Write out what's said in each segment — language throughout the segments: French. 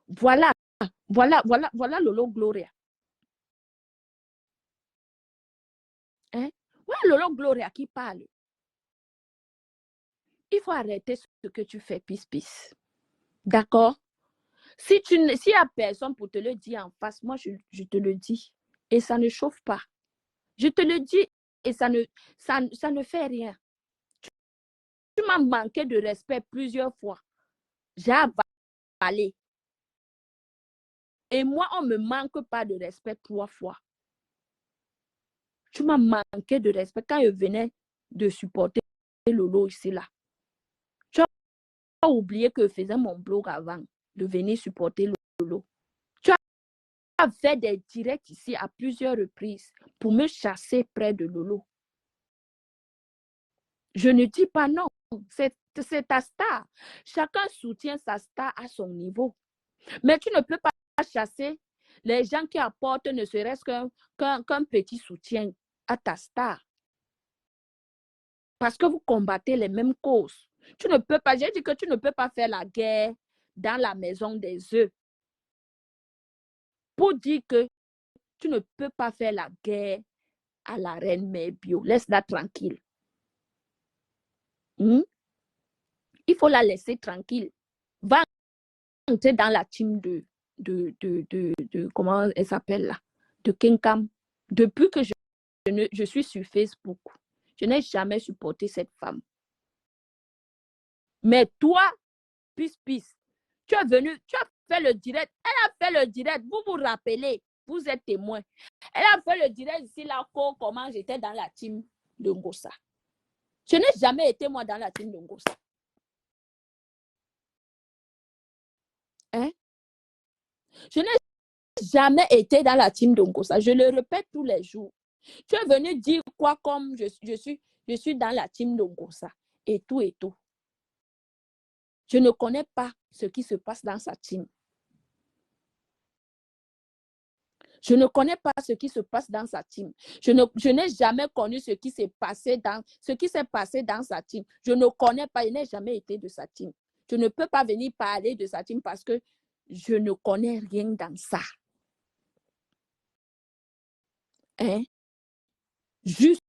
Voilà, voilà Lolo Gloria. Hein? Ouais, Lolo Gloria qui parle. Il faut arrêter ce que tu fais, pisse. D'accord? S'il n'y a personne pour te le dire en face, moi, je te le dis. Et ça ne chauffe pas. Je te le dis et ça ne fait rien. Tu m'as manqué de respect plusieurs fois. J'ai avalé. Et moi, on ne me manque pas de respect 3 fois. Tu m'as manqué de respect quand je venais de supporter Lolo ici, là. Tu as oublié que je faisais mon blog avant de venir supporter Lolo. Tu as fait des directs ici à plusieurs reprises pour me chasser près de Lolo. Je ne dis pas non. C'est ta star. Chacun soutient sa star à son niveau. Mais tu ne peux pas chasser les gens qui apportent ne serait-ce qu'un petit soutien à ta star. Parce que vous combattez les mêmes causes. Tu ne peux pas, j'ai dit que tu ne peux pas faire la guerre dans la maison des œufs. Pour dire que tu ne peux pas faire la guerre à la reine mère bio. Laisse-la tranquille. Il faut la laisser tranquille. Va entrer dans la team de comment elle s'appelle là, de Kenkam. Depuis que je suis sur Facebook, je n'ai jamais supporté cette femme. Mais toi, Pisse, tu es venu, tu as fait le direct. Elle a fait le direct. Vous vous rappelez, vous êtes témoin. Elle a fait le direct ici, là, comment j'étais dans la team de Ngossa. Je n'ai jamais été, moi, dans la team de Ngossa. Hein? Je n'ai jamais été dans la team de Ngossa. Je le répète tous les jours. Tu es venu dire quoi comme je suis dans la team de Ngossa et tout et tout. Je ne connais pas ce qui se passe dans sa team. Je ne connais pas ce qui se passe dans sa team. Je n'ai jamais connu ce qui s'est passé dans sa team. Je ne connais pas, je n'ai jamais été de sa team. Je ne peux pas venir parler de sa team parce que je ne connais rien dans ça. Hein? Juste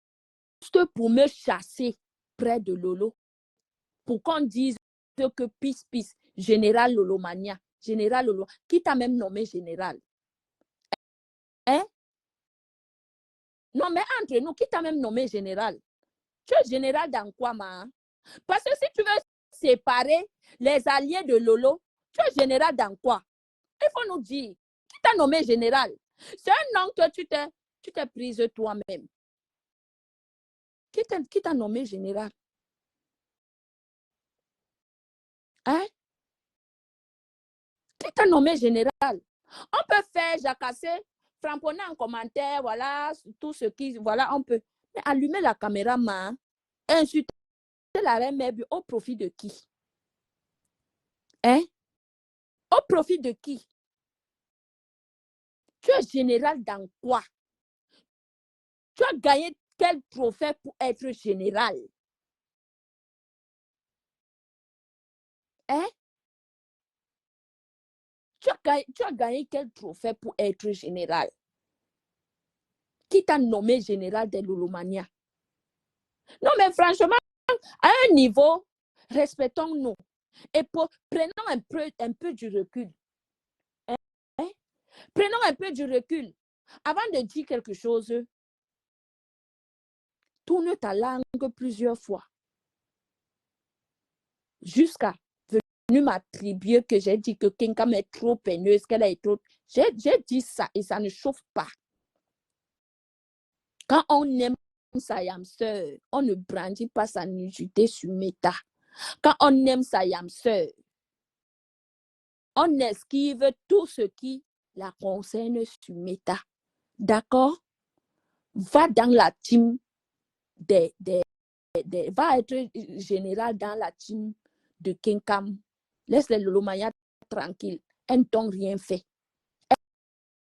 pour me chasser près de Lolo. Pour qu'on dise que Peace, général Lolomania, général Lolo, qui t'a même nommé général. Hein? Non, mais entre nous, qui t'a même nommé général? Tu es général dans quoi, ma? Parce que si tu veux séparer les alliés de Lolo, tu es général dans quoi? Il faut nous dire. Qui t'a nommé général? C'est un nom que tu t'es prise toi-même. Qui t'a nommé général? Hein? Qui t'a nommé général? On peut faire jacasser, framponner en commentaire, voilà, tout ce qui, voilà, on peut. Mais allumer la caméra, man, insulter la reine mère au profit de qui? Hein? Au profit de qui? Tu es général dans quoi? Tu as gagné quel trophée pour être général? Hein? Tu as gagné quel trophée pour être général? Qui t'a nommé général de Lolomania? Non, mais franchement, à un niveau, respectons-nous. Et prenons un peu du recul. Hein? Prenons un peu du recul. Avant de dire quelque chose, tourne ta langue plusieurs fois. Jusqu'à venir m'attribuer que j'ai dit que Kenkam est trop peineuse, qu'elle est trop... J'ai dit ça et ça ne chauffe pas. Quand on aime sa yam sœur, on ne brandit pas sa nudité sur Meta. Quand on aime sa yam sœur, on esquive tout ce qui la concerne sur Meta. D'accord? Va dans la team va être général dans la team de Kenkam. Laisse les Lolomaya tranquilles. Elles t'ont rien fait.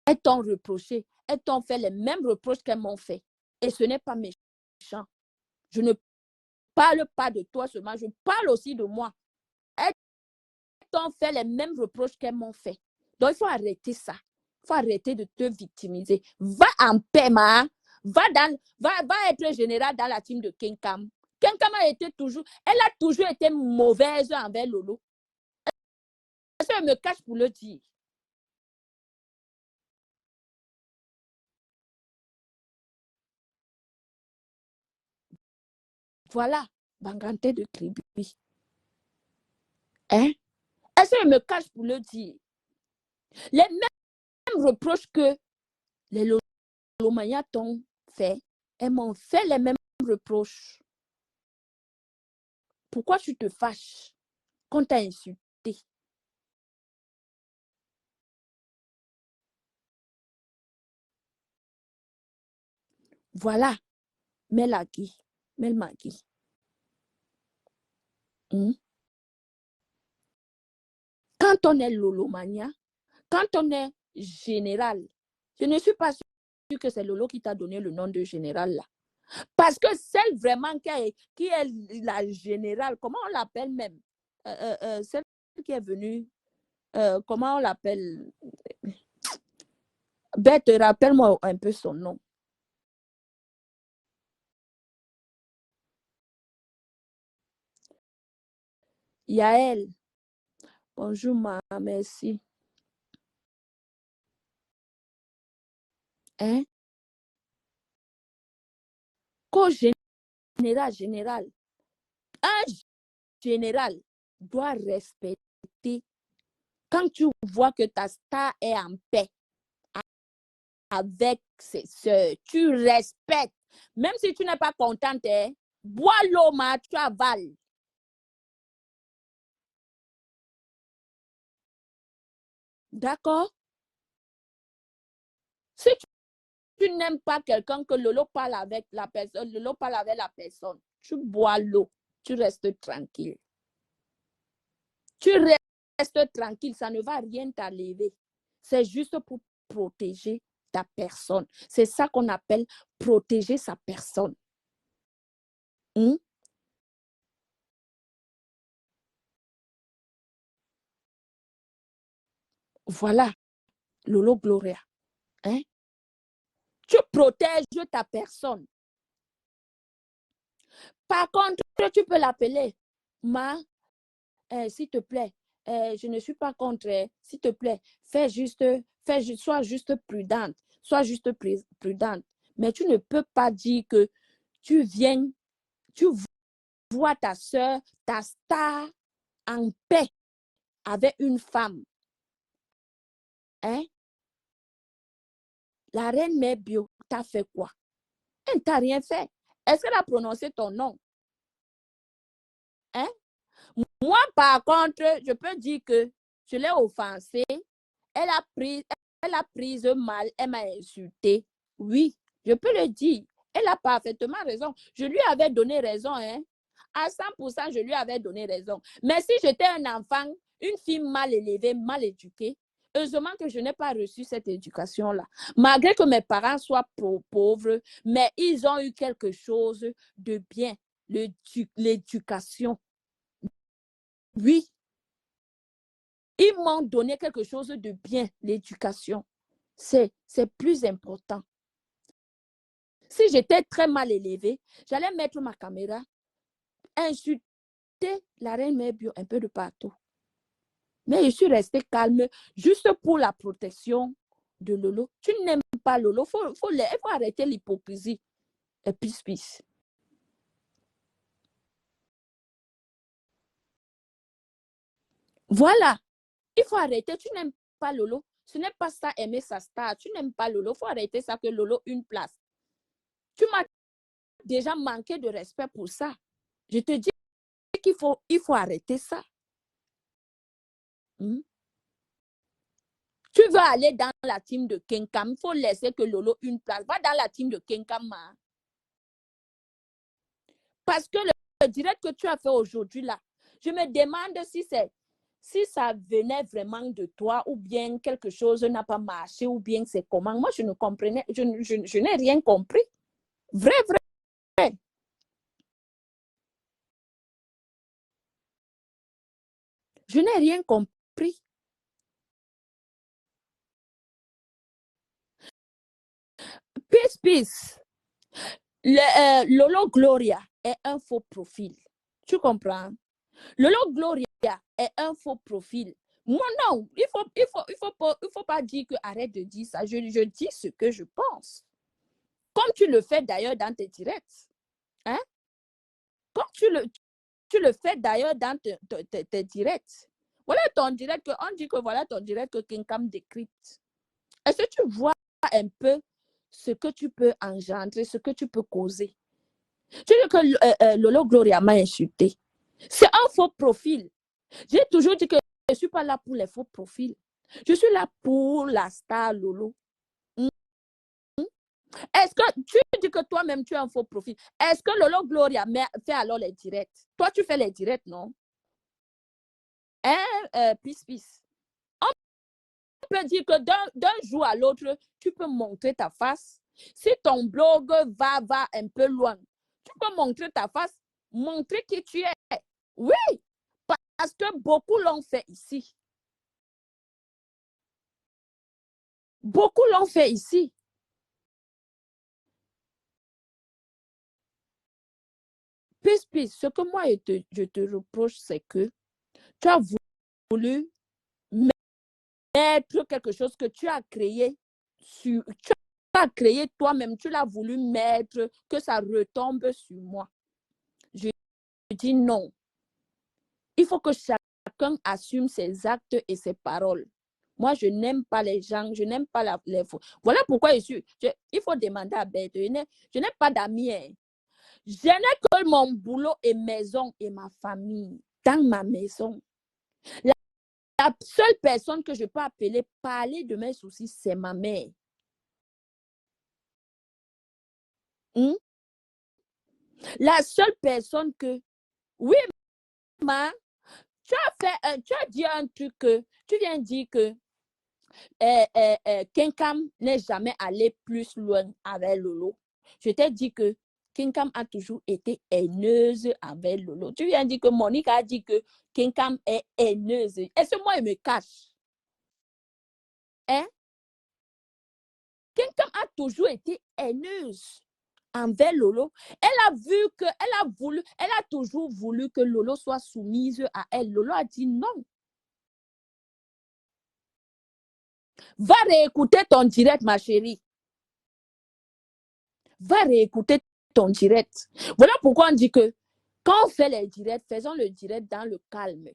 Elles t'ont reproché. Elles t'ont fait les mêmes reproches qu'elles m'ont fait. Et ce n'est pas méchant. Je ne parle pas de toi seulement, je parle aussi de moi. Elles t'ont fait les mêmes reproches qu'elles m'ont fait. Donc, il faut arrêter ça. Il faut arrêter de te victimiser. Va en paix, ma. Va être général dans la team de Kenkam. Kenkam elle a toujours été mauvaise envers Lolo. Est-ce qu'elle me cache pour le dire? Voilà, Banganté de Kribi. Hein? Est-ce qu'elle me cache pour le dire? Les mêmes reproches que les Lolomania t'ont fait, elles m'ont fait les mêmes reproches. Pourquoi tu te fâches quand t'as insulté? Voilà, Melagui, Melmagui. Quand on est Lolomania, quand on est général, je ne suis pas sûre que c'est Lolo qui t'a donné le nom de général là. Parce que celle vraiment qui est la générale, comment on l'appelle même? Celle qui est venue, comment on l'appelle? Bête, rappelle-moi un peu son nom. Yael. Bonjour, ma, merci. Hein? Co-général. Un général doit respecter. Quand tu vois que ta star est en paix avec ses soeurs, tu respectes. Même si tu n'es pas contente, hein, bois l'eau, tu avales. D'accord? Si tu n'aimes pas quelqu'un que Lolo parle avec la personne, Lolo parle avec la personne, tu bois l'eau, tu restes tranquille. Tu restes tranquille, ça ne va rien t'enlever. C'est juste pour protéger ta personne. C'est ça qu'on appelle protéger sa personne. Voilà, Lolo Gloria. Hein? Tu protèges ta personne. Par contre, tu peux l'appeler Ma, s'il te plaît, je ne suis pas contre, s'il te plaît, sois juste prudente, sois juste prudente. Mais tu ne peux pas dire que tu viens, tu vois ta soeur, ta star en paix avec une femme. Hein? La reine mère bio t'a fait quoi? Elle ne t'a rien fait. Est-ce qu'elle a prononcé ton nom? Hein? Moi, par contre, je peux dire que je l'ai offensée. Elle a pris mal, elle m'a insulté. Oui, je peux le dire. Elle a parfaitement raison. Je lui avais donné raison, hein. À 100%, je lui avais donné raison. Mais si j'étais un enfant, une fille mal élevée, mal éduquée, heureusement que je n'ai pas reçu cette éducation-là. Malgré que mes parents soient pauvres, mais ils ont eu quelque chose de bien, l'éducation. Oui, ils m'ont donné quelque chose de bien, l'éducation. C'est plus important. Si j'étais très mal élevée, j'allais mettre ma caméra, insulter la reine mère bio un peu de partout. Mais je suis restée calme juste pour la protection de Lolo. Tu n'aimes pas Lolo, il faut arrêter l'hypocrisie. Et peace. Voilà, il faut arrêter. Tu n'aimes pas Lolo. Ce n'est pas ça aimer sa star. Tu n'aimes pas Lolo. Il faut arrêter ça que Lolo une place. Tu m'as déjà manqué de respect pour ça. Je te dis il faut arrêter ça. Tu veux aller dans la team de Kenkam, il faut laisser que Lolo une place. Va dans la team de Kenkam. Parce que le direct que tu as fait aujourd'hui là, je me demande si ça venait vraiment de toi ou bien quelque chose n'a pas marché ou bien c'est comment. Moi, je ne comprenais, je n'ai rien compris. Vrai. Je n'ai rien compris. Peace, peace. Lolo Gloria est un faux profil. Tu comprends? Lolo Gloria est un faux profil. Moi, non, il faut pas dire que arrête de dire ça. Je dis ce que je pense. Comme tu le fais d'ailleurs dans tes directs. Hein? Comme tu le fais d'ailleurs dans tes directs. Voilà ton direct, on dit que voilà ton direct que Kinkam décrypte. Est-ce que tu vois un peu ce que tu peux engendrer, ce que tu peux causer? Tu dis que Lolo Gloria m'a insulté. C'est un faux profil. J'ai toujours dit que je ne suis pas là pour les faux profils. Je suis là pour la star Lolo. Est-ce que tu dis que toi-même tu es un faux profil? Est-ce que Lolo Gloria fait alors les directs? Toi, tu fais les directs, non? Hein, peace. On peut dire que d'un jour à l'autre, tu peux montrer ta face. Si ton blog va un peu loin, tu peux montrer ta face, montrer qui tu es. Oui, parce que beaucoup l'ont fait ici. Beaucoup l'ont fait ici. Peace. Ce que moi, je te reproche, c'est que tu as voulu mettre quelque chose que tu as créé tu as créé toi-même, tu l'as voulu mettre, que ça retombe sur moi. Je dis non. Il faut que chacun assume ses actes et ses paroles. Moi, je n'aime pas les gens, je n'aime pas les faux. Voilà pourquoi il faut demander à Bête. Je n'ai pas d'amis. Hein. Je n'ai que mon boulot et maison et ma famille dans ma maison. La seule personne que je peux appeler, parler de mes soucis, c'est ma mère. Hmm? La seule personne que... Oui, ma, tu as dit un truc que... Tu viens de dire que Kinkam n'est jamais allé plus loin avec Lolo. Je t'ai dit que Kinkam a toujours été haineuse avec Lolo. Tu viens de dire que Monique a dit que Kinkam est haineuse. Est-ce que moi, il me cache? Hein? Kinkam a toujours été haineuse envers Lolo. Elle a toujours voulu que Lolo soit soumise à elle. Lolo a dit non. Va réécouter ton direct, ma chérie. Va réécouter ton direct. Voilà pourquoi on dit que quand on fait les directs, faisons le direct dans le calme.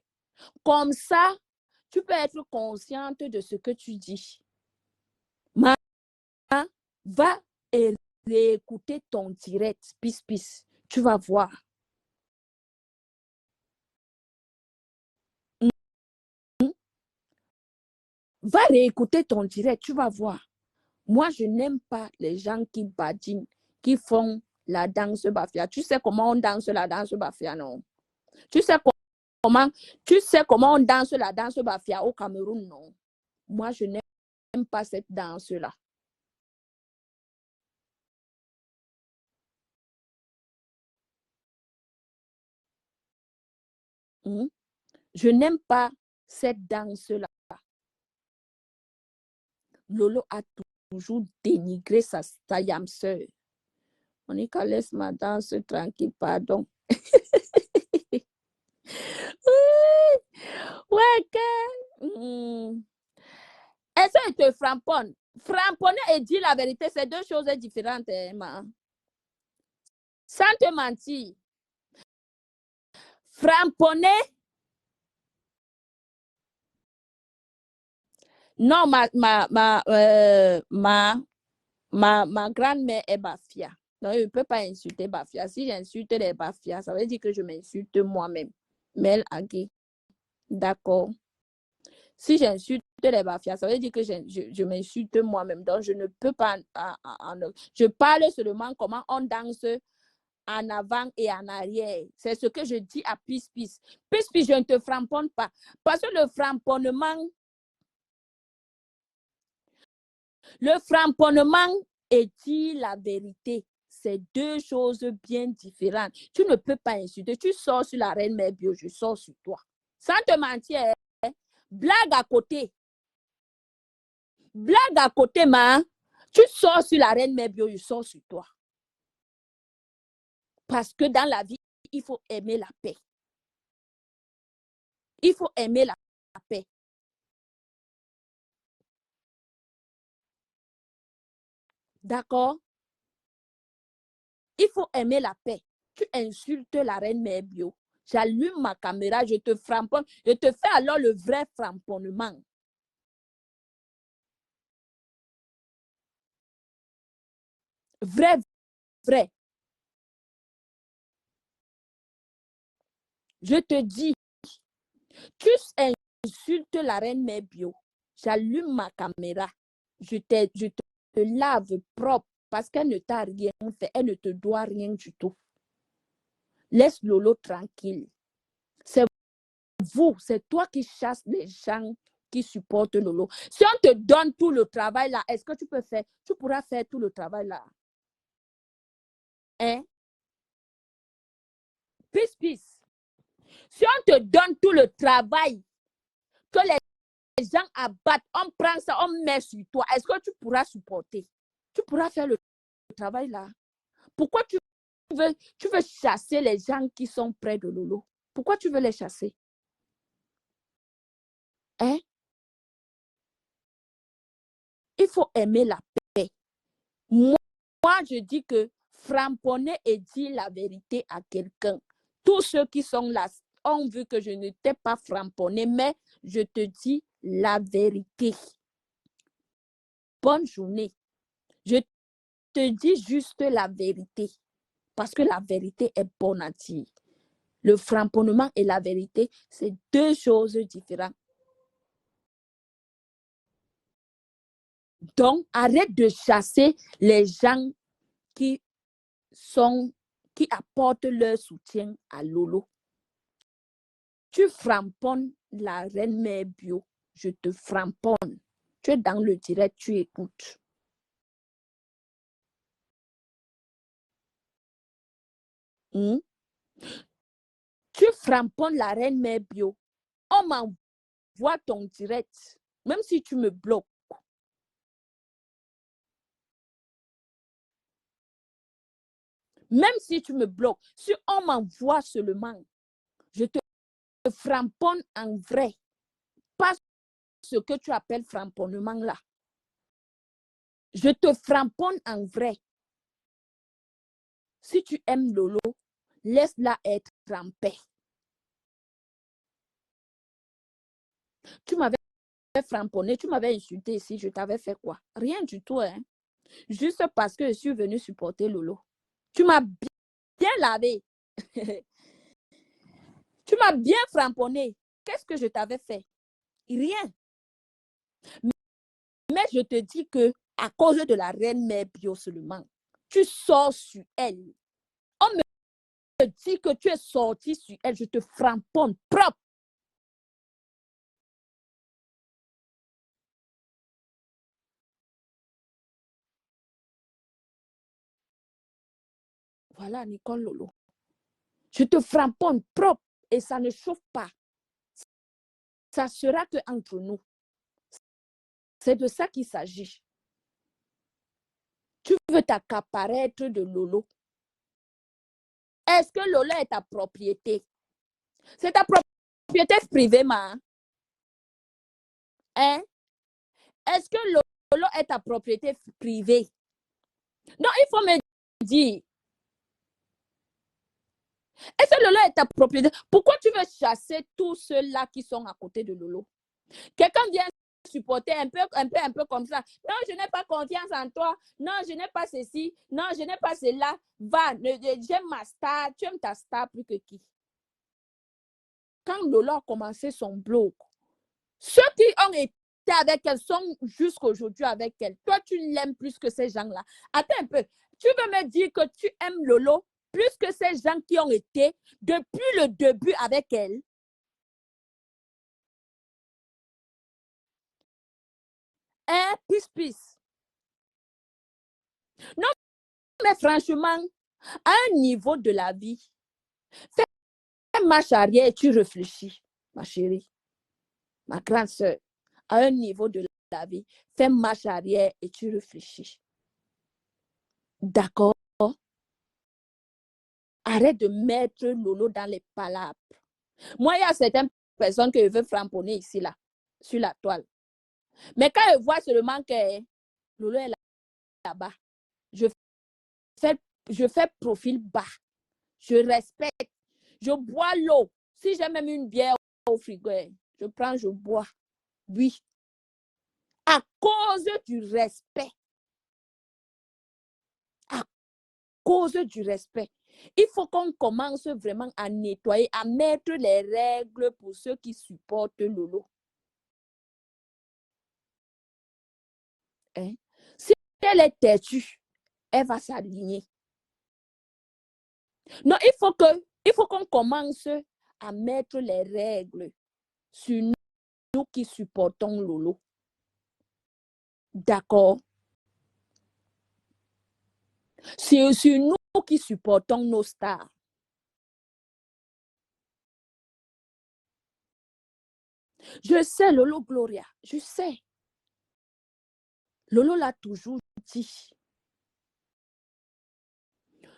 Comme ça, tu peux être consciente de ce que tu dis. Ma, va et réécouter ton direct. Peace. Tu vas voir. Va réécouter ton direct. Tu vas voir. Moi, je n'aime pas les gens qui badinent, qui font la danse bafia. Tu sais comment on danse la danse bafia, non? Tu sais comment on danse la danse bafia au Cameroun, non? Moi, je n'aime pas cette danse-là. Hmm? Je n'aime pas cette danse-là. Lolo a toujours dénigré sa yam sœur. Monica, laisse ma danse tranquille, pardon. Ouais, que... Est-ce que te framponne? Framponner et dire la vérité, c'est deux choses différentes, hein, sans te mentir. Framponner, non, ma grand-mère est Bafia. Donc, je ne peux pas insulter Bafia. Si j'insulte les Bafia, ça veut dire que je m'insulte moi-même. Mel Agui. D'accord. Si j'insulte les Bafia, ça veut dire que je m'insulte moi-même. Donc, je ne peux pas. Je parle seulement comment on danse en avant et en arrière. C'est ce que je dis à Peace. Je ne te framponne pas. Parce que le framponnement et dire la vérité, c'est deux choses bien différentes. Tu ne peux pas insulter. Tu sors sur la reine mère bio, je sors sur toi. Sans te mentir, blague à côté. Blague à côté, ma. Tu sors sur la reine mère bio, je sors sur toi. Parce que dans la vie, il faut aimer la paix. Il faut aimer la paix. D'accord? Il faut aimer la paix. Tu insultes la reine mère bio. J'allume ma caméra, je te framponne. Je te fais alors le vrai framponnement. Vrai, vrai. Je te dis, tu insultes la reine mère bio. J'allume ma caméra. Je te lave propre parce qu'elle ne t'a rien fait. Elle ne te doit rien du tout. Laisse Lolo tranquille. C'est vous, c'est toi qui chasses les gens qui supportent Lolo. Si on te donne tout le travail là, est-ce que tu peux faire, tu pourras faire tout le travail là? Hein? Peace. Si on te donne tout le travail que les gens abattent, on prend ça, on met sur toi, est-ce que tu pourras supporter? Tu pourras faire le travail là? Pourquoi tu veux chasser les gens qui sont près de Lolo? Pourquoi tu veux les chasser? Hein? Il faut aimer la paix. Moi, je dis que framponner et dire la vérité à quelqu'un. Tous ceux qui sont là ont vu que je ne t'ai pas framponné, mais je te dis la vérité. Bonne journée. Je te dis juste la vérité. Parce que la vérité est bonne à dire. Le framponnement et la vérité, c'est deux choses différentes. Donc, arrête de chasser les gens qui apportent leur soutien à Lolo. Tu framponnes la reine mère bio. Je te framponne. Tu es dans le direct, tu écoutes. Tu framponnes la reine mère bio. On m'envoie ton direct, même si tu me bloques. Même si tu me bloques, si on m'envoie seulement, je te framponne en vrai. Pas ce que tu appelles framponnement là. Je te framponne en vrai. Si tu aimes Lolo, laisse-la être en paix. Tu m'avais framponné, tu m'avais insulté ici, je t'avais fait quoi? Rien du tout, hein? Juste parce que je suis venue supporter Lolo. Tu m'as bien lavé. Tu m'as bien framponné. Qu'est-ce que je t'avais fait? Rien. Mais je te dis que à cause de la reine mère bio seulement, tu sors sur elle. On me dit que tu es sorti sur elle, je te framponne propre. Voilà, Nicole Lolo. Je te framponne propre et ça ne chauffe pas. Ça sera que entre nous. C'est de ça qu'il s'agit. Tu veux t'accaparer de Lolo. Est-ce que Lolo est ta propriété? C'est ta propriété privée, ma. Hein? Est-ce que Lolo est ta propriété privée? Donc, il faut me dire, est-ce que Lolo est ta propriété? Pourquoi tu veux chasser tous ceux-là qui sont à côté de Lolo? Quelqu'un vient supporter un peu comme ça. Non, je n'ai pas confiance en toi. Non, je n'ai pas ceci. Non, je n'ai pas cela. Va, j'aime ma star. Tu aimes ta star plus que qui? Quand Lolo a commencé son blog, ceux qui ont été avec elle sont jusqu'aujourd'hui avec elle. Toi, tu l'aimes plus que ces gens-là. Attends un peu. Tu veux me dire que tu aimes Lolo plus que ces gens qui ont été depuis le début avec elle? Hein, peace. Non, mais franchement, à un niveau de la vie, fais marche arrière et tu réfléchis, ma chérie, ma grande soeur. À un niveau de la vie, fais marche arrière et tu réfléchis. D'accord? Arrête de mettre Lolo dans les palabres. Moi, il y a certaines personnes que je veux framponner ici, là, sur la toile. Mais quand je vois seulement que Lolo est là-bas, je je fais profil bas. Je respecte. Je bois l'eau. Si j'ai même une bière au frigo, je prends, je bois. Oui. À cause du respect. À cause du respect. Il faut qu'on commence vraiment à nettoyer, à mettre les règles pour ceux qui supportent Lolo. Hein? Si elle est têtue, elle va s'aligner. Non, il faut qu'on commence à mettre les règles sur nous qui supportons Lolo. D'accord? Sur nous qui supportons nos stars. Je sais, Lolo Gloria, je sais. Lolo l'a toujours dit.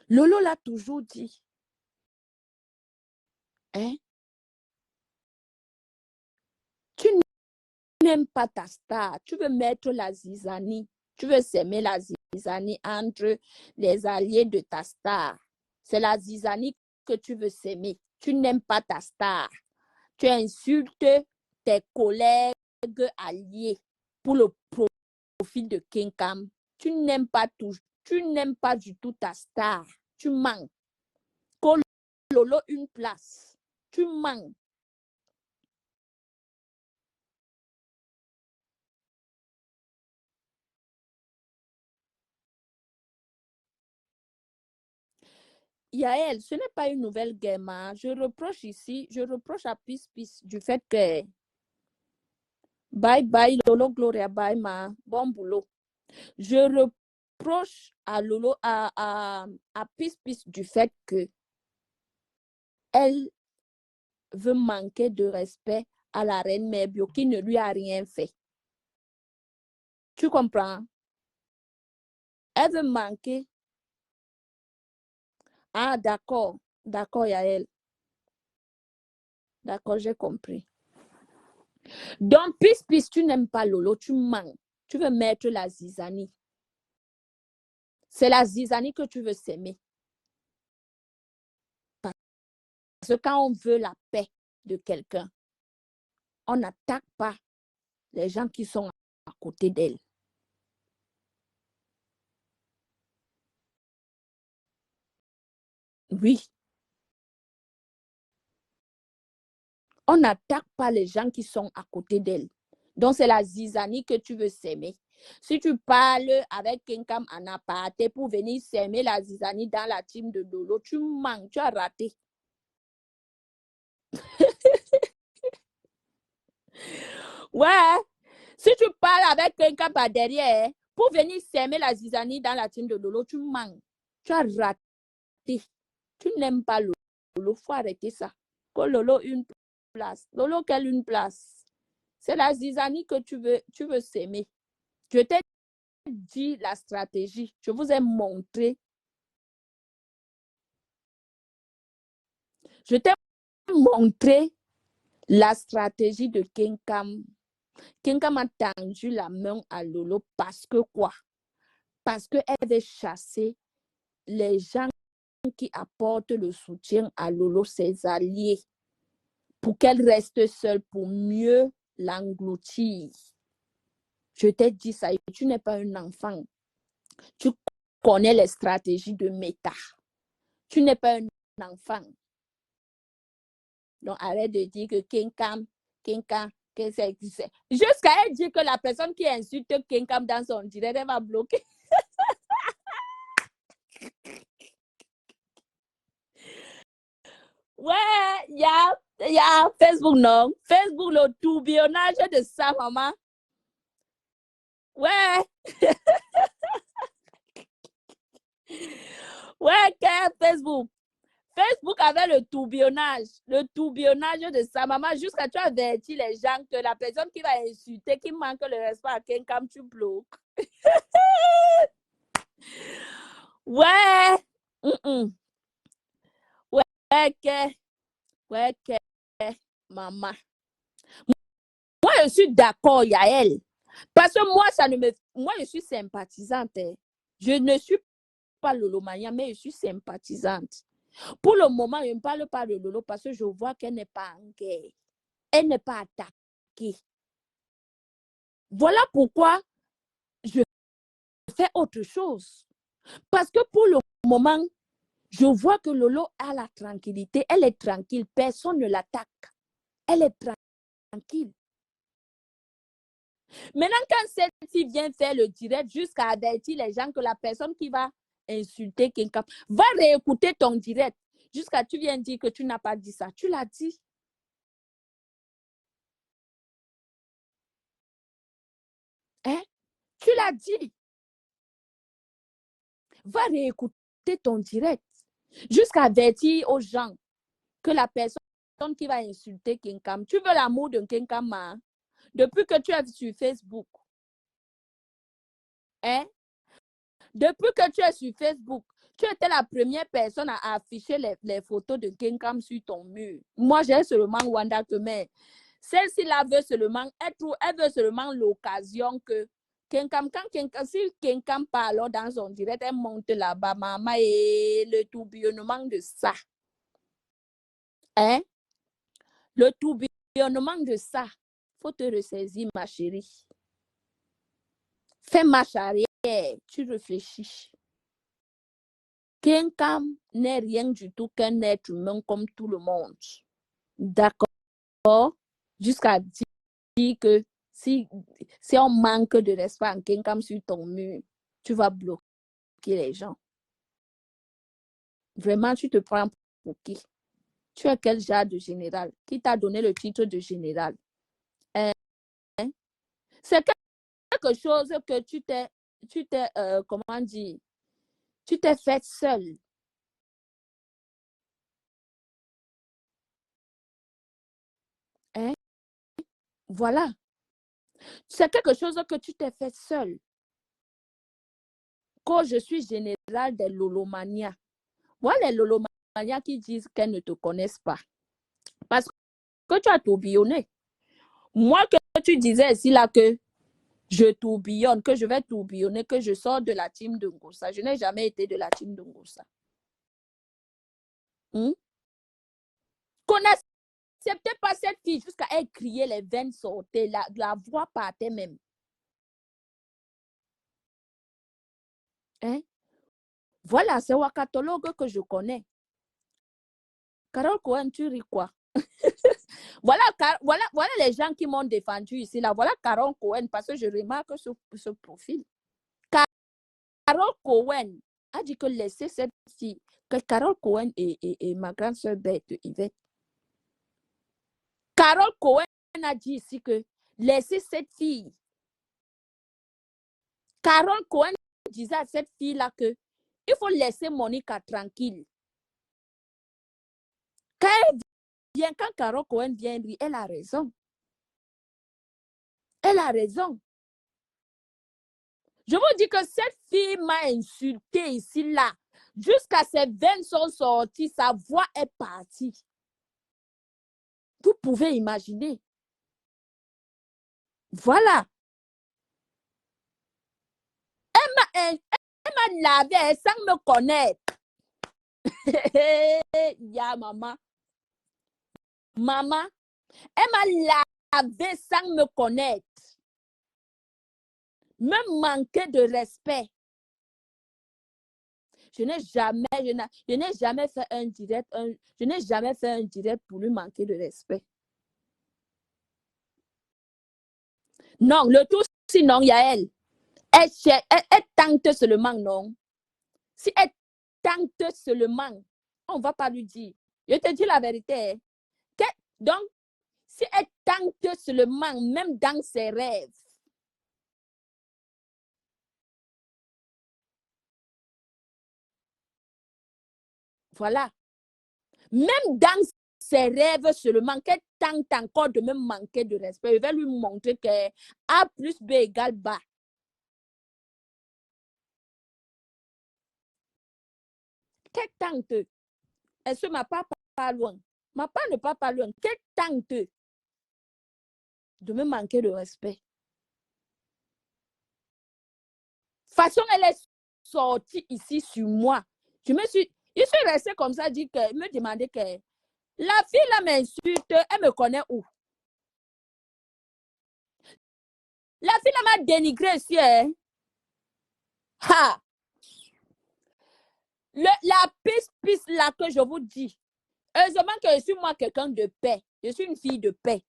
Lolo l'a toujours dit. Hein? Tu n'aimes pas ta star. Tu veux mettre la zizanie. Tu veux s'aimer la zizanie entre les alliés de ta star. C'est la zizanie que tu veux s'aimer. Tu n'aimes pas ta star. Tu insultes tes collègues alliés pour le profil de Kinkam. Tu n'aimes pas du tout ta star. Tu manques. Qu'on Lolo une place. Tu manques. Yael, ce n'est pas une nouvelle game. Hein. Je reproche à Peace Peace du fait que bye bye Lolo Gloria, bye ma, bon boulot. Je reproche à Lolo, à Peace Peace du fait que elle veut manquer de respect à la reine Merbio qui ne lui a rien fait. Tu comprends? Elle veut manquer. Ah, d'accord. D'accord, Yael. D'accord, j'ai compris. Donc, Peace, tu n'aimes pas Lolo, tu manques. Tu veux mettre la zizanie. C'est la zizanie que tu veux s'aimer. Parce que quand on veut la paix de quelqu'un, on n'attaque pas les gens qui sont à côté d'elle. Oui. On n'attaque pas les gens qui sont à côté d'elle. Donc, c'est la zizanie que tu veux s'aimer. Si tu parles avec quelqu'un en aparté pour venir s'aimer la zizanie dans la team de Lolo, tu manques, tu as raté. Ouais, si tu parles avec quelqu'un par derrière pour venir s'aimer la zizanie dans la team de Lolo, tu manques. Tu as raté. Tu n'aimes pas Lolo. Il faut arrêter ça. Que Lolo une place. Lolo quelle une place. C'est la zizanie que tu veux s'aimer. Je t'ai dit la stratégie. Je vous ai montré. Je t'ai montré la stratégie de Kinkam. Kinkam a tendu la main à Lolo parce que quoi? Parce qu'elle veut chasser les gens qui apportent le soutien à Lolo, ses alliés, pour qu'elle reste seule, pour mieux l'engloutir. Je t'ai dit ça, tu n'es pas un enfant. Tu connais les stratégies de méta. Tu n'es pas un enfant. Donc, arrête de dire que Kinkam, que c'est. Jusqu'à elle dire que la personne qui insulte Kinkam dans son direct, elle va bloquer. Ouais, il y a Facebook, non? Facebook, le tourbillonnage de sa maman. Ouais, ouais, Facebook. Facebook avait le tourbillonnage de sa maman jusqu'à tu avertis les gens que la personne qui va insulter, qui manque le respect à quelqu'un, tu bloques. Ouais. Ouais, maman. Moi, je suis d'accord, Yael. Parce que moi, moi, je suis sympathisante. Hein. Je ne suis pas Lolomania, mais je suis sympathisante. Pour le moment, je ne parle pas de Lolo parce que je vois qu'elle n'est pas en guerre. Elle n'est pas attaquée. Voilà pourquoi je fais autre chose. Parce que pour le moment, je vois que Lolo a la tranquillité. Elle est tranquille. Personne ne l'attaque. Elle est tranquille. Maintenant, quand celle-ci vient faire le direct jusqu'à avertir les gens que la personne qui va insulter quelqu'un va réécouter ton direct jusqu'à tu viens dire que tu n'as pas dit ça. Tu l'as dit. Hein? Tu l'as dit. Va réécouter ton direct jusqu'à avertir aux gens que la personne qui va insulter quelqu'un, tu veux l'amour de quelqu'un, depuis que tu es sur Facebook. Hein? Depuis que tu es sur Facebook, tu étais la première personne à afficher les photos de quelqu'un sur ton mur. Moi, j'ai seulement Wanda que mais celle-ci là veut seulement elle veut seulement l'occasion que si quelqu'un parle dans son direct, elle monte là-bas, maman, et le tourbillonnement de ça. Hein? Le tourbillonnement de ça. Faut te ressaisir, ma chérie. Fais marche arrière, tu réfléchis. Quelqu'un n'est rien du tout qu'un être humain comme tout le monde. D'accord? Jusqu'à dire que si on manque de respect en quelqu'un sur ton mur, tu vas bloquer les gens. Vraiment, tu te prends pour qui? Tu es quel genre de général? Qui t'a donné le titre de général? Hein? C'est quelque chose que comment dire, tu t'es fait seul. Hein? Voilà. C'est quelque chose que tu t'es fait seul. Quand je suis général des Lolomania. Voilà les Lolomania qui disent qu'elles ne te connaissent pas. Parce que tu as tourbillonné. Moi que tu disais ici là que je tourbillonne, que je vais tourbillonner, que je sors de la team de Ngossa. Je n'ai jamais été de la team de Ngossa. N'acceptez pas cette fille jusqu'à elle crier, les veines sortaient, la voix partait même. Hein? Voilà, c'est Wakatologue que je connais. Carole Cohen, tu ris quoi? voilà les gens qui m'ont défendu ici. Là. Voilà Carole Cohen, parce que je remarque ce profil. Carole Cohen a dit que laissez cette fille, que Carole Cohen et ma grande soeur Bête Yvette. Carole Cohen a dit ici que laissez cette fille. Carole Cohen disait à cette fille-là que il faut laisser Monica tranquille. Quand Carole Cohen vient rire, elle a raison. Elle a raison. Je vous dis que cette fille m'a insulté ici, là. Jusqu'à ses veines sont sorties, sa voix est partie. Vous pouvez imaginer. Voilà. Elle m'a lavé sans me connaître. Ya, maman. Maman, elle m'a lavé sans me connaître. Me manquer de respect. Je n'ai jamais fait un direct, je n'ai jamais fait un direct pour lui manquer de respect. Non, le tout, sinon, Yael, elle tente seulement, non. Si elle tente seulement, on ne va pas lui dire. Je te dis la vérité. Donc, si elle tente seulement, même dans ses rêves, voilà. Même dans ses rêves seulement, qu'elle tente encore de me manquer de respect, je vais lui montrer que A plus B égale bas. Quelle tante? Est-ce que ma part pas loin? Ma part ne part pas loin. Quelle tante? De me manquer de respect. De toute façon, elle est sortie ici sur moi. Je suis restée comme ça, me demander que la fille là m'insulte, elle me connaît où? La fille là m'a dénigré ici. Hein? Ha! La piste là que je vous dis. Heureusement que je suis moi quelqu'un de paix. Je suis une fille de paix.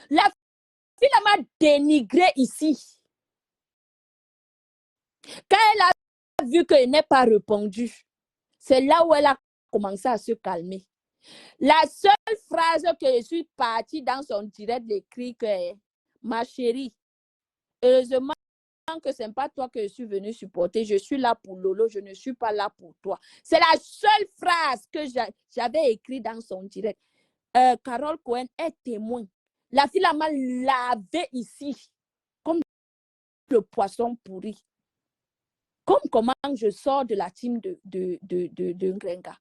La fille là m'a dénigré ici. Quand elle a vu que je n'ai pas répondu, c'est là où elle a commencé à se calmer. La seule phrase que je suis partie dans son direct d'écrit que ma chérie, heureusement que ce n'est pas toi que je suis venue supporter. Je suis là pour Lolo, je ne suis pas là pour toi. C'est la seule phrase que j'avais écrite dans son direct. Carole Cohen est témoin. La fille m'a lavé ici comme le poisson pourri. Comme comment je sors de la team de Ngrenga.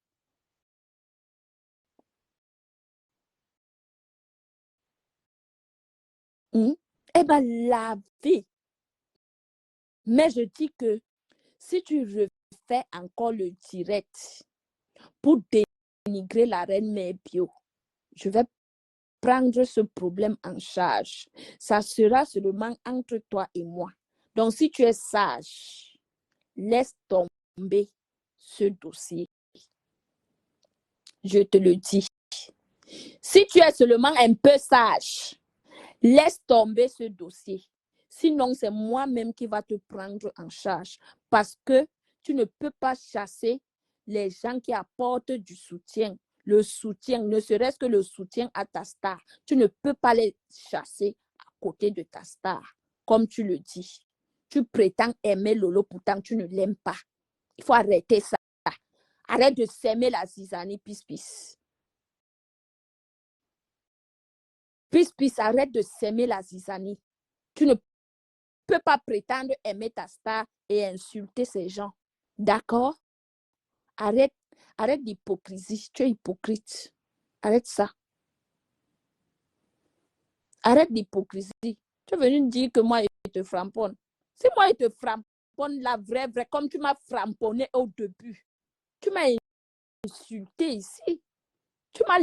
Elle m'a lavé. Mais je dis que si tu refais encore le direct pour dénigrer la reine mère bio, je vais prendre ce problème en charge. Ça sera seulement entre toi et moi. Donc, si tu es sage, laisse tomber ce dossier. Je te le dis. Si tu es seulement un peu sage, laisse tomber ce dossier. Sinon, c'est moi-même qui va te prendre en charge parce que tu ne peux pas chasser les gens qui apportent du soutien. Le soutien, ne serait-ce que le soutien à ta star. Tu ne peux pas les chasser à côté de ta star, comme tu le dis. Tu prétends aimer Lolo, pourtant tu ne l'aimes pas. Il faut arrêter ça. Arrête de s'aimer la zizanie, pis. Pis, arrête de s'aimer la zizanie. Tu ne peux pas prétendre aimer ta star et insulter ces gens. D'accord? Arrête l'hypocrisie. Tu es hypocrite. Arrête ça. Arrête l'hypocrisie. Tu es venu me dire que moi, je te framponne. Si moi, je te framponne la vraie, comme tu m'as framponné au début, tu m'as insulté ici. Tu m'as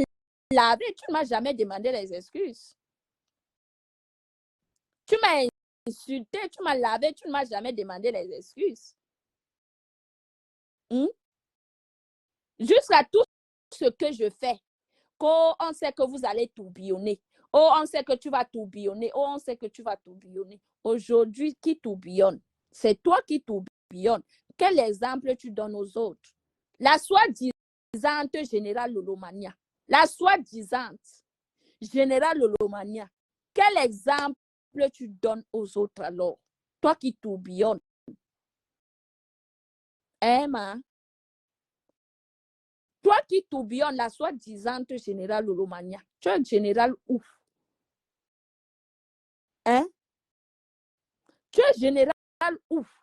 lavé, tu ne m'as jamais demandé les excuses. Tu m'as insulté, tu m'as lavé, tu ne m'as jamais demandé les excuses. Jusqu'à tout ce que je fais, qu'on sait que vous allez tourbillonner. Oh, on sait que tu vas tourbillonner. Oh, on sait que tu vas tourbillonner. Aujourd'hui, qui tourbillonne? C'est toi qui tourbillonne. Quel exemple tu donnes aux autres? La soi-disante générale Lolomania. La soi-disante générale Lolomania. Quel exemple tu donnes aux autres alors? Toi qui tourbillonnes. Hein, ma? Toi qui tourbillonnes la soi-disante générale Lolomania. Tu es un général ouf. Hein? Tu es général ouf.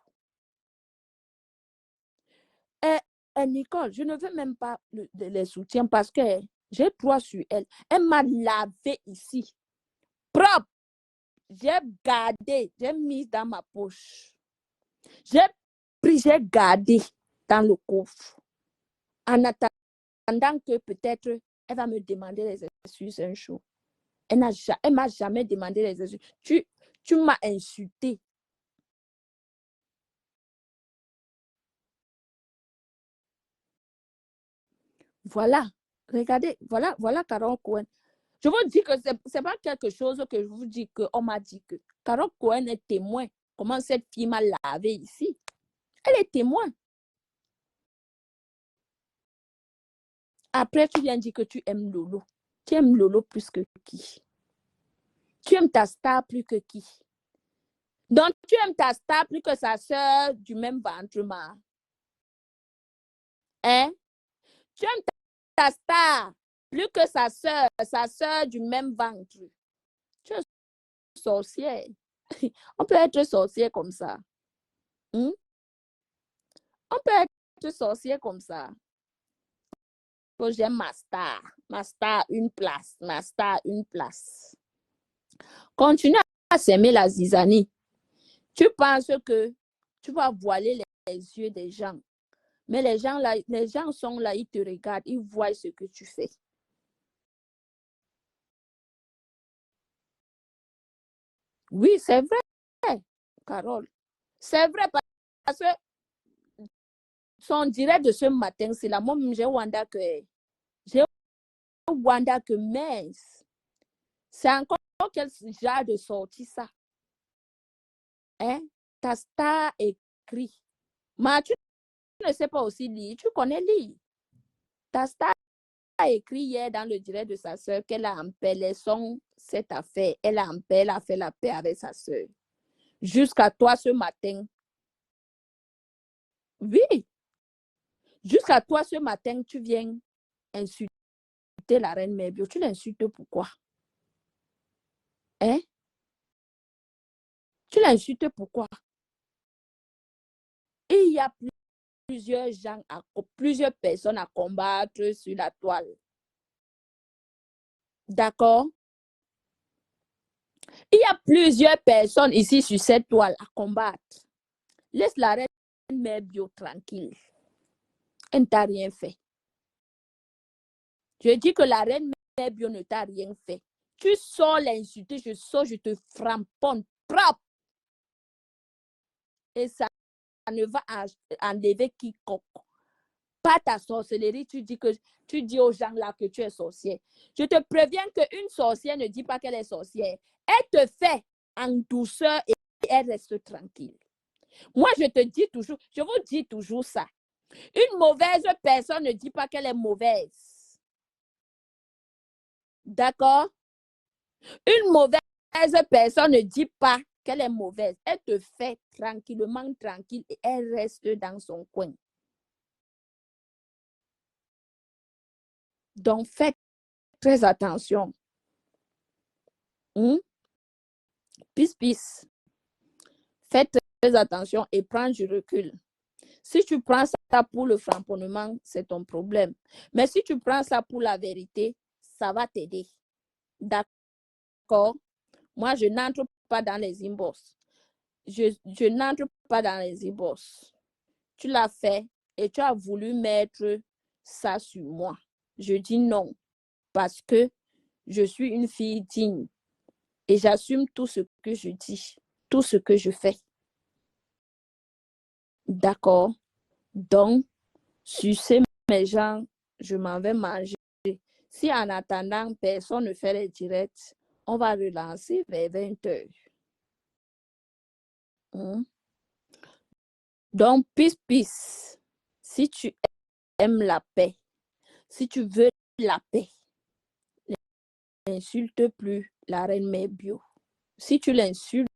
Nicole, je ne veux même pas les soutiens parce que j'ai droit sur elle. Elle m'a lavé ici. Propre. J'ai gardé, j'ai mis dans ma poche. J'ai pris, j'ai gardé dans le coffre. En attendant que peut-être elle va me demander les excuses un jour. Elle ne m'a jamais demandé les excuses. Tu m'as insulté. Voilà. Regardez, voilà Carole Cohen. Je vous dis que ce n'est pas quelque chose que je vous dis qu'on m'a dit que Carole Cohen est témoin. Comment cette fille m'a lavé ici? Elle est témoin. Après, tu viens dire que tu aimes Lolo. Tu aimes Lolo plus que qui? Tu aimes ta star plus que qui? Donc, tu aimes ta star plus que sa soeur du même ventre, ma. Hein? Tu aimes ta star plus que sa soeur du même ventre. Tu es sorcière. On peut être sorcière comme ça. On peut être sorcière comme ça. que j'aime ma star. Ma star, une place. Ma star, une place. Continue à s'aimer la zizanie. Tu penses que tu vas voiler les yeux des gens. Mais les gens, là, les gens sont là, ils te regardent, ils voient ce que tu fais. Oui, c'est vrai, Carole. C'est vrai parce que son direct de ce matin, c'est là. Moi, j'ai Wanda que mince. C'est encore quel genre de sortie ça? Hein? Ta star écrit. Mais tu ne sais pas aussi lire. Tu connais lire. Ta star a écrit hier dans le direct de sa soeur qu'elle a en paix les sons, cette affaire. Elle a en paix, elle a fait la paix avec sa soeur. Jusqu'à toi ce matin. Oui, jusqu'à toi ce matin, tu viens insulter la reine Mère-Bio. Tu l'insultes pourquoi? Hein? Tu l'insultes pourquoi? Il y a plusieurs gens, plusieurs personnes à combattre sur la toile. D'accord? Il y a plusieurs personnes ici sur cette toile à combattre. Laisse la reine Mère-Bio tranquille. Elle ne t'a rien fait. Je dis que la reine Mère-Bio ne t'a rien fait. Tu sors l'insulter, je sors, je te framponne propre. Et ça ne va enlever quiconque. Pas ta sorcellerie, tu dis aux gens là que tu es sorcière. Je te préviens qu'une sorcière ne dit pas qu'elle est sorcière. Elle te fait en douceur et elle reste tranquille. Moi, je te dis toujours, je vous dis toujours ça. Une mauvaise personne ne dit pas qu'elle est mauvaise. D'accord? Une mauvaise personne ne dit pas qu'elle est mauvaise. Elle te fait tranquillement tranquille et elle reste dans son coin. Donc, faites très attention. Peace. Faites très attention et prends du recul. Si tu prends ça pour le framponnement, c'est ton problème. Mais si tu prends ça pour la vérité, ça va t'aider. D'accord? Moi, je n'entre pas dans les inbox. Je n'entre pas dans les inbox. Tu l'as fait et tu as voulu mettre ça sur moi. Je dis non parce que je suis une fille digne et j'assume tout ce que je dis, tout ce que je fais. D'accord? Donc, sucer mes gens, je m'en vais manger. Si en attendant, personne ne fait les directs, on va relancer vers 20h. Donc, peace. Si tu aimes la paix, si tu veux la paix, n'insulte plus la reine Mère-Bio. Si tu l'insultes,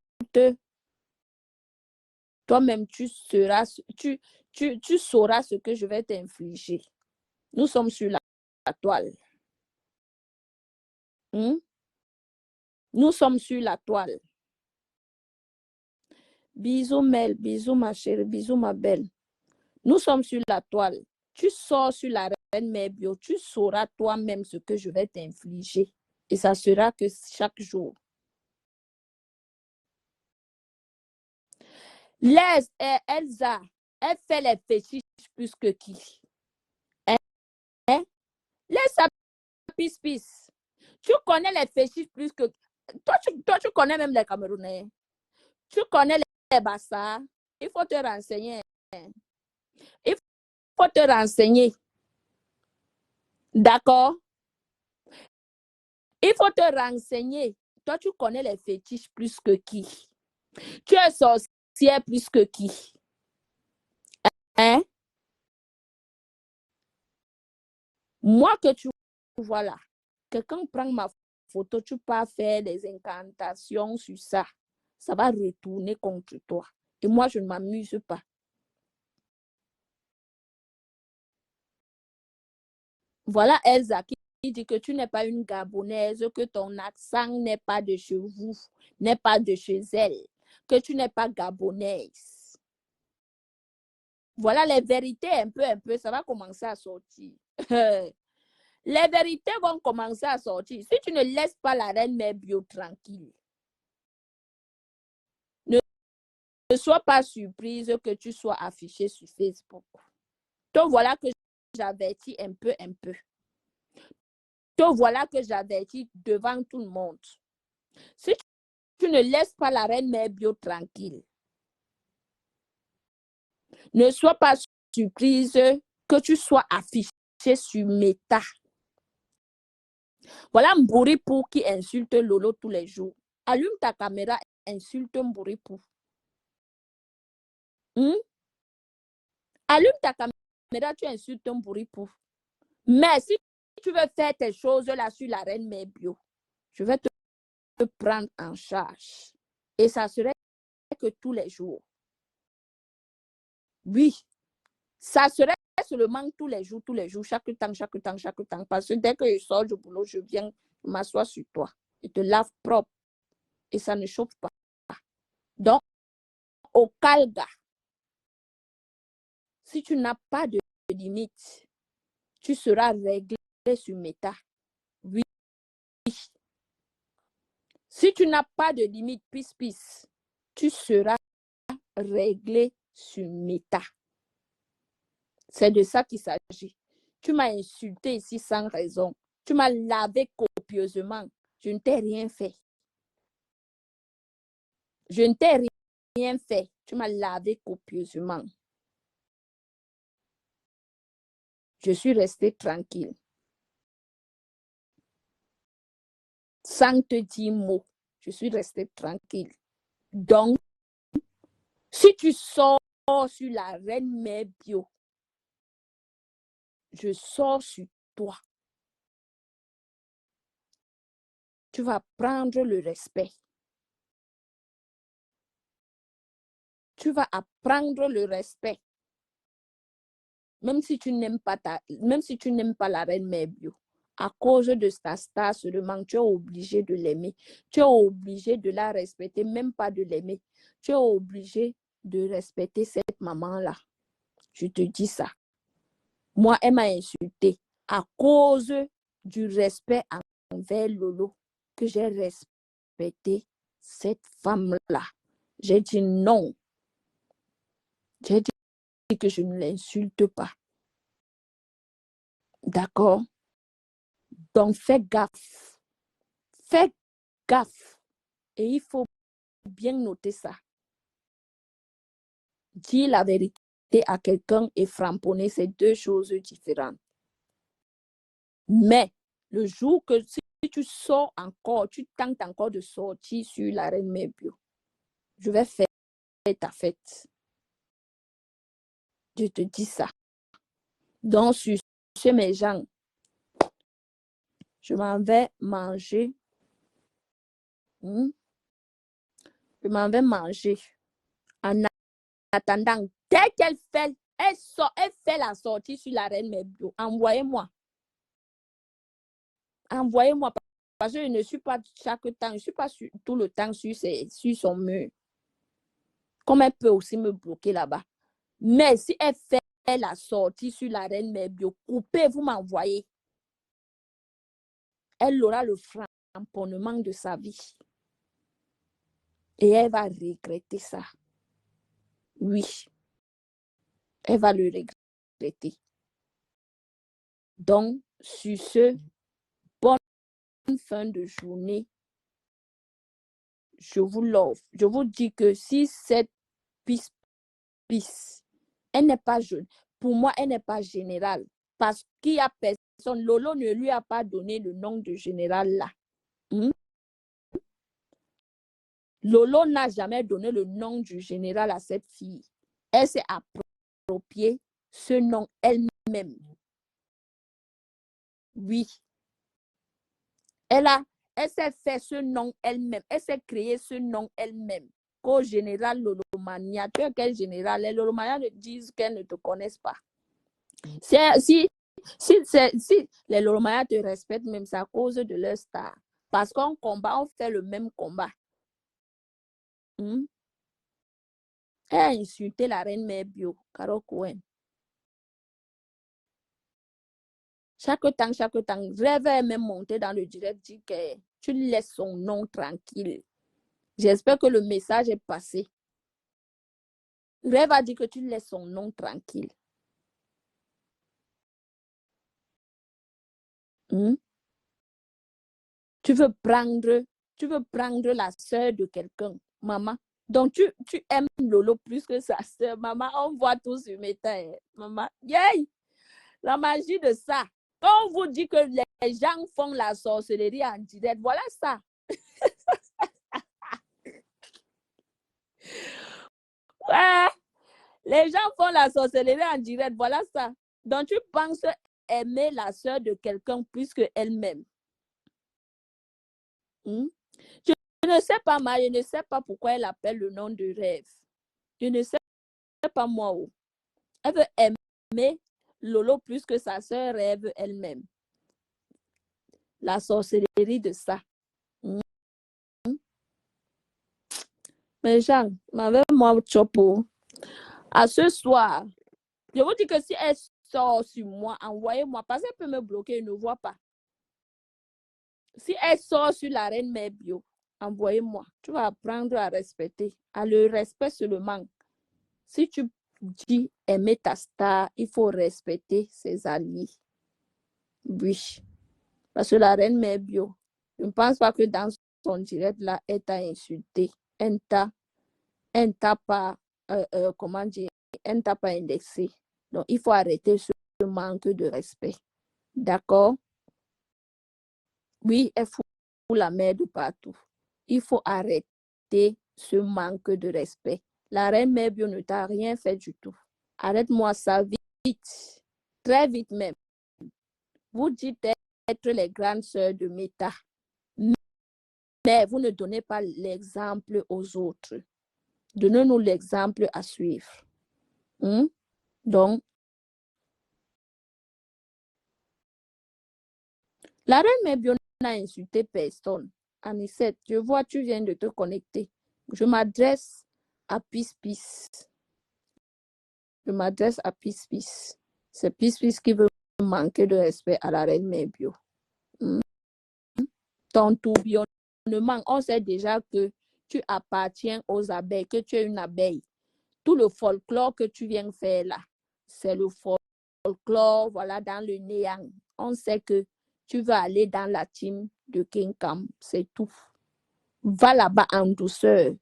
toi-même, tu sauras ce que je vais t'infliger. Nous sommes sur la toile. Nous sommes sur la toile. Bisous, Mel. Bisous, ma chérie. Bisous, ma belle. Nous sommes sur la toile. Tu sors sur la reine Mère-Bio. Tu sauras toi-même ce que je vais t'infliger. Et ça sera que chaque jour. Laisse Elsa. Elle fait les fétiches plus que qui? Hein? Laisse sa pisse. Tu connais les fétiches plus que... Toi, tu connais même les Camerounais. Tu connais les Bassas. Il faut te renseigner. Il faut te renseigner. D'accord? Il faut te renseigner. Toi, tu connais les fétiches plus que qui? Tu es sorcière plus que qui? Hein? Moi que tu vois là, quelqu'un prend ma photo, tu peux faire des incantations sur ça. Ça va retourner contre toi. Et moi, je ne m'amuse pas. Voilà Elsa qui dit que tu n'es pas une Gabonaise, que ton accent n'est pas de chez vous, n'est pas de chez elle, que tu n'es pas Gabonaise. Voilà les vérités un peu, ça va commencer à sortir. Les vérités vont commencer à sortir. Si tu ne laisses pas la reine mère bio tranquille, ne sois pas surprise que tu sois affiché sur Facebook. Donc voilà que j'avertis un peu. Donc voilà que j'avertis devant tout le monde. Si tu ne laisses pas la reine mère bio tranquille, ne sois pas surprise que tu sois affiché sur Meta. Voilà Mbouripou qui insulte Lolo tous les jours. Allume ta caméra, insulte Mbouripou. Allume ta caméra, tu insultes Mbouripou. Mais si tu veux faire tes choses là sur la reine mère bio, je vais te prendre en charge. Et ça serait que tous les jours. Oui, ça serait seulement tous les jours, chaque temps. Parce que dès que je sors du boulot, je viens m'asseoir sur toi et te lave propre. Et ça ne chauffe pas. Donc, au calga, si tu n'as pas de limite, tu seras réglé sur Meta. Oui. Si tu n'as pas de limite, peace, tu seras réglé sur Meta. C'est de ça qu'il s'agit. Tu m'as insulté ici sans raison. Tu m'as lavé copieusement. Je ne t'ai rien fait. Je ne t'ai rien fait. Tu m'as lavé copieusement. Je suis restée tranquille. Sans te dire mot. Je suis restée tranquille. Donc, si tu sors sur la reine mère bio, je sors sur toi. Tu vas prendre le respect. Tu vas apprendre le respect. Même si tu n'aimes pas la reine mère bio, à cause de ta star seulement, tu es obligé de l'aimer. Tu es obligé de la respecter, même pas de l'aimer. Tu es obligé de respecter cette maman-là. Je te dis ça. Moi, elle m'a insulté à cause du respect envers Lolo, que j'ai respecté cette femme-là. J'ai dit non. J'ai dit que je ne l'insulte pas. D'accord? Donc, fais gaffe. Fais gaffe. Et il faut bien noter ça. Dire la vérité à quelqu'un et framponner, c'est deux choses différentes. Mais le jour que si tu sors encore, tu tentes encore de sortir sur la reine mère bio, je vais faire ta fête. Je te dis ça. Donc, sur ce, mes gens, je m'en vais manger. Je m'en vais manger. En attendant, dès qu'elle fait, elle fait la sortie sur la reine mère bio. Envoyez-moi. Envoyez-moi. Parce que je ne suis pas chaque temps, je ne suis pas tout le temps sur son mur. Comme elle peut aussi me bloquer là-bas. Mais si elle fait la sortie sur la reine mère bio, coupez, vous m'envoyez. Elle aura le framponnement de sa vie. Et elle va regretter ça. Oui. Elle va le regretter. Donc, sur ce, bonne fin de journée. Je vous l'offre. Je vous dis que si cette piste, elle n'est pas jeune. Pour moi, elle n'est pas générale. Parce qu'il n'y a personne. Lolo ne lui a pas donné le nom de général là. Lolo n'a jamais donné le nom du général à cette fille. Elle s'est appropriée ce nom elle-même. Oui. Elle s'est fait ce nom elle-même. Elle s'est créé ce nom elle-même. Qu'au général Lolomania, tu es quel général? Les Lolomania ne disent qu'elles ne te connaissent pas. Si les Lolomaya te respectent, même c'est à cause de leur star. Parce qu'on combat, on fait le même combat. Elle a insulté la reine mère bio, Caro Cohen. Chaque temps, Rêve est même monté dans le direct, dit que tu laisses son nom tranquille. J'espère que le message est passé. Rêve a dit que tu laisses son nom tranquille. Hmm? Tu veux prendre la soeur de quelqu'un, maman. Donc, tu aimes Lolo plus que sa soeur. Maman, on voit tout sur mes temps. Maman, yay! La magie de ça. Quand on vous dit que les gens font la sorcellerie en direct, voilà ça. Ouais, les gens font la sorcellerie en direct, voilà ça. Donc, tu penses aimer la soeur de quelqu'un plus qu'elle-même. Hmm? Je ne sais pas, je ne sais pas pourquoi elle appelle le nom de rêve. Je ne sais pas moi où. Elle veut aimer Lolo plus que sa soeur rêve elle-même. La sorcellerie de ça. Hmm? Mais Jean, m'avait moi chopo. À ce soir, je vous dis que si elle sort sur moi, envoyez-moi parce qu'elle peut me bloquer, elle ne voit pas. Si elle sort sur la reine mère bio, envoyez-moi. Tu vas apprendre à respecter, à le respect seulement. Si tu dis aimer ta star, il faut respecter ses alliés. Oui. Parce que la reine mère bio, je ne pense pas que dans son direct là, elle t'a insulté. Elle t'a pas, comment dire, elle t'a pas indexé. Donc, il faut arrêter ce manque de respect. D'accord? Oui, elle fout la merde partout. Il faut arrêter ce manque de respect. La reine mère bio ne t'a rien fait du tout. Arrête-moi ça vite. Très vite même. Vous dites être les grandes sœurs de Meta. Mais vous ne donnez pas l'exemple aux autres. Donnez-nous l'exemple à suivre. Donc, la reine Mère n'a insulté personne. Anicette, je vois, tu viens de te connecter. Je m'adresse à Peace Peace. Je m'adresse à Peace Peace. C'est Peace Peace qui veut manquer de respect à la reine Mère Bio. Ton tourbillonnement, on sait déjà que tu appartiens aux abeilles, que tu es une abeille. Tout le folklore que tu viens faire là, c'est le folklore, voilà, dans le néant. On sait que tu vas aller dans la team de King Cam, c'est tout. Va là-bas en douceur.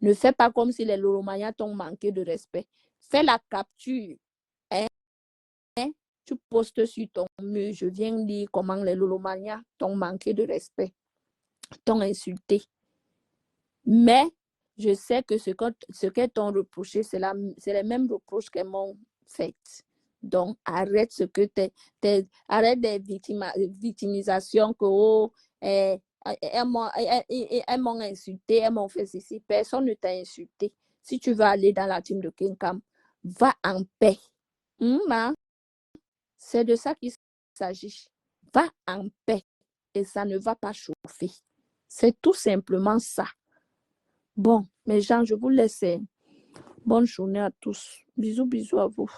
Ne fais pas comme si les Loromaya t'ont manqué de respect. Fais la capture. Hein? Tu postes sur ton mur. Je viens dire comment les Loromaya t'ont manqué de respect, t'ont insulté. Mais je sais que ce qu'elles t'ont reproché, c'est les mêmes reproches qu'elles m'ont fait. Donc, arrête arrête des victimisations que elles m'ont insulté, elles m'ont fait ceci. Personne ne t'a insulté. Si tu veux aller dans la team de King Cam, va en paix. C'est de ça qu'il s'agit. Va en paix et ça ne va pas chauffer. C'est tout simplement ça. Bon, mes gens, je vous laisse. Bonne journée à tous. Bisous, bisous à vous.